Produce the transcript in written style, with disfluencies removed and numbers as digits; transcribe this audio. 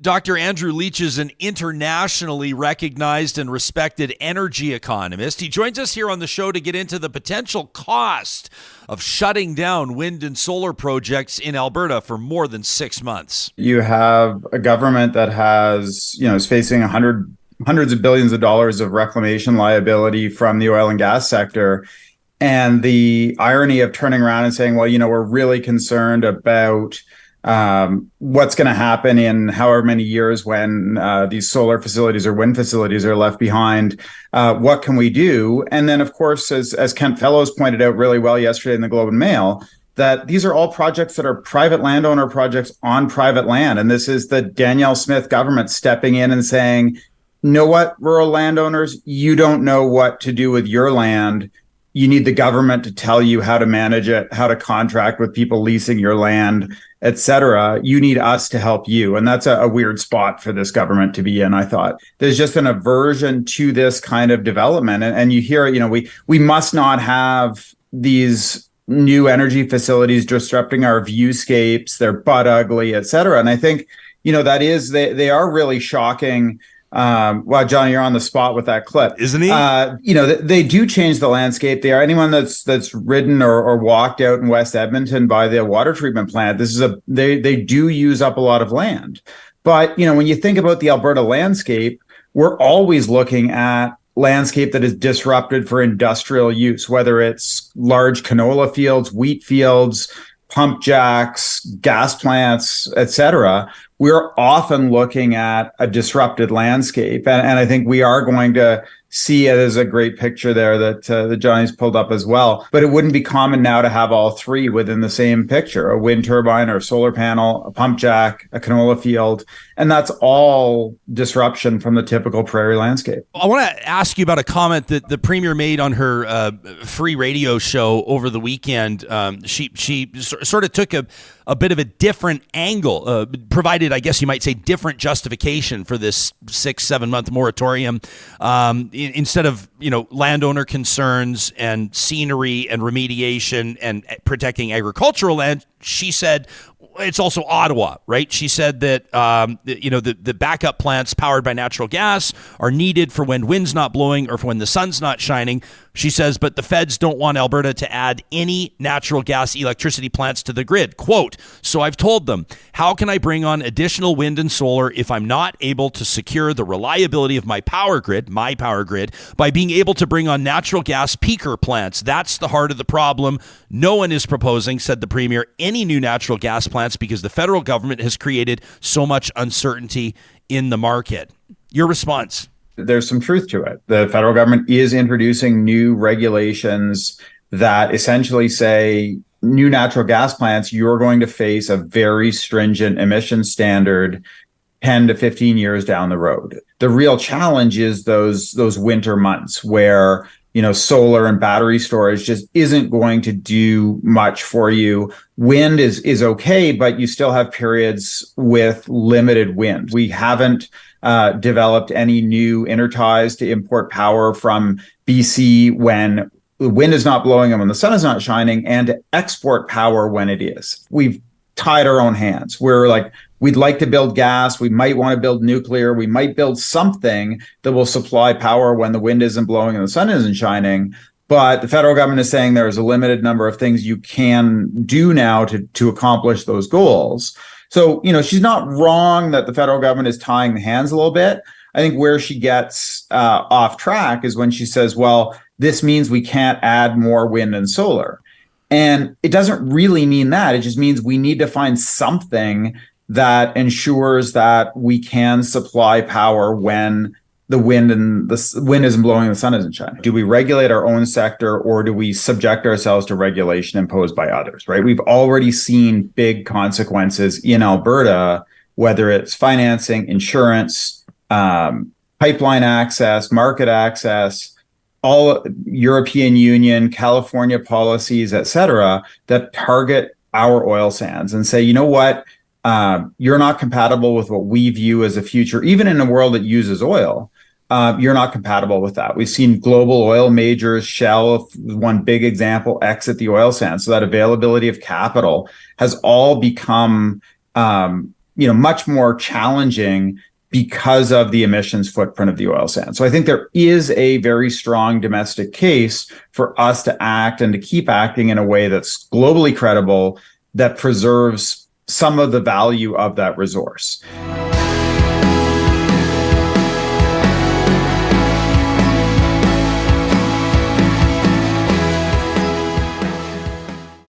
Dr. Andrew Leach is an internationally recognized and respected energy economist. He joins us here on the show to get into the potential cost of shutting down wind and solar projects in Alberta for more than 6 months. You have a government that is facing hundreds of billions of dollars of reclamation liability from the oil and gas sector. And the irony of turning around and saying, well, we're really concerned about what's going to happen in however many years when these solar facilities or wind facilities are left behind. What can we do? And then, of course, as Kent Fellows pointed out really well yesterday in the Globe and Mail, that these are all projects that are private landowner projects on private land. And this is the Danielle Smith government stepping in and saying, you know what, rural landowners, you don't know what to do with your land. You need the government to tell you how to manage it, how to contract with people leasing your land, et cetera. You need us to help you. And that's a weird spot for this government to be in, I thought. There's just an aversion to this kind of development. And you hear, we must not have these new energy facilities disrupting our viewscapes. They're butt ugly, et cetera. And I think, they are really shocking. Wow, Johnny, you're on the spot with that clip, isn't he? They do change the landscape. They are anyone that's ridden or walked out in West Edmonton by the water treatment plant. They do use up a lot of land. But when you think about the Alberta landscape, we're always looking at landscape that is disrupted for industrial use, whether it's large canola fields, wheat fields, pump jacks, gas plants, et cetera. We're often looking at a disrupted landscape. And I think we are going to see it as a great picture there that Johnny's pulled up as well. But it wouldn't be common now to have all three within the same picture, a wind turbine or a solar panel, a pump jack, a canola field. And that's all disruption from the typical prairie landscape. I want to ask you about a comment that the Premier made on her free radio show over the weekend. She sort of took a bit of a different angle, provided, I guess you might say, different justification for this 6-7 month moratorium. Instead of, landowner concerns and scenery and remediation and protecting agricultural land, she said, it's also Ottawa, right? She said that, the backup plants powered by natural gas are needed for when wind's not blowing or for when the sun's not shining. She says, but the feds don't want Alberta to add any natural gas electricity plants to the grid. Quote, so I've told them, how can I bring on additional wind and solar if I'm not able to secure the reliability of my power grid, by being able to bring on natural gas peaker plants? That's the heart of the problem. No one is proposing, said the Premier, any new natural gas plants because the federal government has created so much uncertainty in the market. Your response? There's some truth to it. The federal government is introducing new regulations that essentially say new natural gas plants, you're going to face a very stringent emission standard 10 to 15 years down the road. The real challenge is those winter months where solar and battery storage just isn't going to do much for you. Wind is okay, but you still have periods with limited wind. We haven't developed any new interties to import power from BC when the wind is not blowing and when the sun is not shining, and to export power when it is. We've tied our own hands. We're like, we'd like to build gas. We might want to build nuclear. We might build something that will supply power when the wind isn't blowing and the sun isn't shining. But the federal government is saying there's a limited number of things you can do now to accomplish those goals. So, she's not wrong that the federal government is tying the hands a little bit. I think where she gets off track is when she says, well, this means we can't add more wind and solar. And it doesn't really mean that. It just means we need to find something that ensures that we can supply power when the wind isn't blowing and the sun isn't shining. Do we regulate our own sector, or do we subject ourselves to regulation imposed by others, right? We've already seen big consequences in Alberta, whether it's financing, insurance, pipeline access, market access, all European Union, California policies, et cetera, that target our oil sands and say, you know what, you're not compatible with what we view as a future, even in a world that uses oil. You're not compatible with that. We've seen global oil majors, Shell, one big example, exit the oil sands. So that availability of capital has all become much more challenging because of the emissions footprint of the oil sands. So I think there is a very strong domestic case for us to act and to keep acting in a way that's globally credible, that preserves some of the value of that resource.